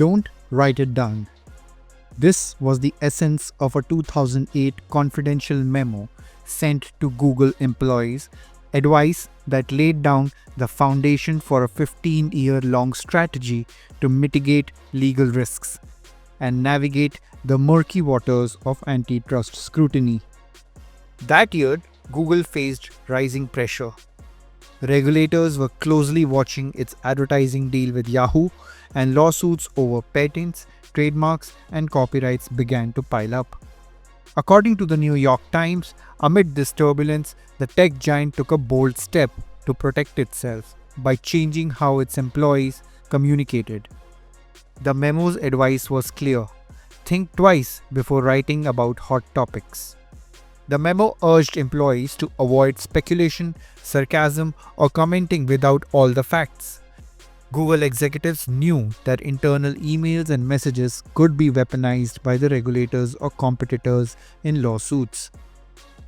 don't write it down. This was the essence of a 2008 confidential memo sent to Google employees, advice that laid down the foundation for a 15-year-long strategy to mitigate legal risks and navigate the murky waters of antitrust scrutiny. That year, Google faced rising pressure. Regulators were closely watching its advertising deal with Yahoo, and lawsuits over patents, trademarks, and copyrights began to pile up. According to the New York Times, amid this turbulence, the tech giant took a bold step to protect itself by changing how its employees communicated. The memo's advice was clear: think twice before writing about hot topics. The memo urged employees to avoid speculation, sarcasm, or commenting without all the facts. Google executives knew that internal emails and messages could be weaponized by the regulators or competitors in lawsuits.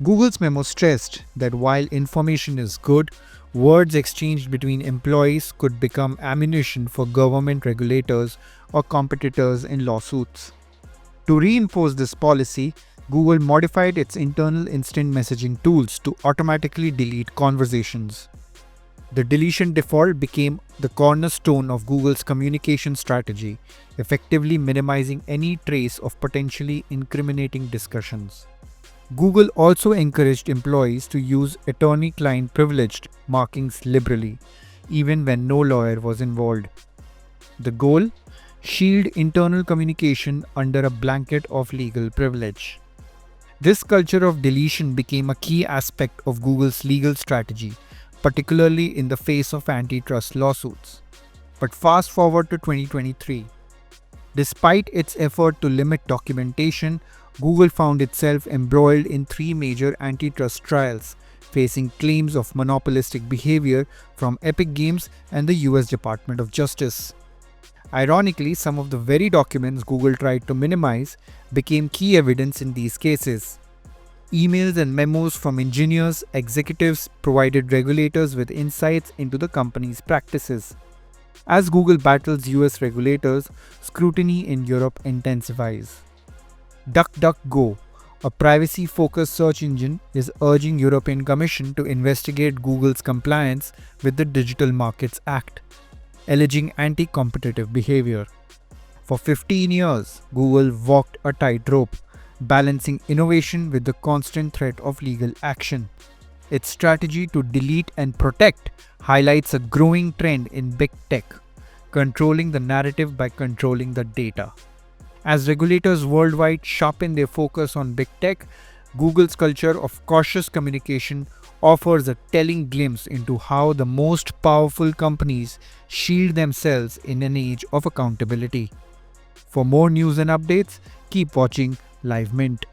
Google's memo stressed that while information is good, words exchanged between employees could become ammunition for government regulators or competitors in lawsuits. To reinforce this policy, Google modified its internal instant messaging tools to automatically delete conversations. The deletion default became the cornerstone of Google's communication strategy, effectively minimizing any trace of potentially incriminating discussions. Google also encouraged employees to use attorney-client privileged markings liberally, even when no lawyer was involved. The goal? Shield internal communication under a blanket of legal privilege. This culture of deletion became a key aspect of Google's legal strategy, particularly in the face of antitrust lawsuits. But fast forward to 2023. Despite its effort to limit documentation, Google found itself embroiled in 3 major antitrust trials, facing claims of monopolistic behavior from Epic Games and the US Department of Justice. Ironically, some of the very documents Google tried to minimize became key evidence in these cases. Emails and memos from engineers, executives provided regulators with insights into the company's practices. As Google battles US regulators, scrutiny in Europe intensifies. DuckDuckGo, a privacy-focused search engine, is urging European Commission to investigate Google's compliance with the Digital Markets Act, alleging anti-competitive behavior. For 15 years, Google walked a tightrope, balancing innovation with the constant threat of legal action. Its strategy to delete and protect highlights a growing trend in big tech, controlling the narrative by controlling the data. As regulators worldwide sharpen their focus on big tech, Google's culture of cautious communication offers a telling glimpse into how the most powerful companies shield themselves in an age of accountability. For more news and updates, keep watching Live Mint.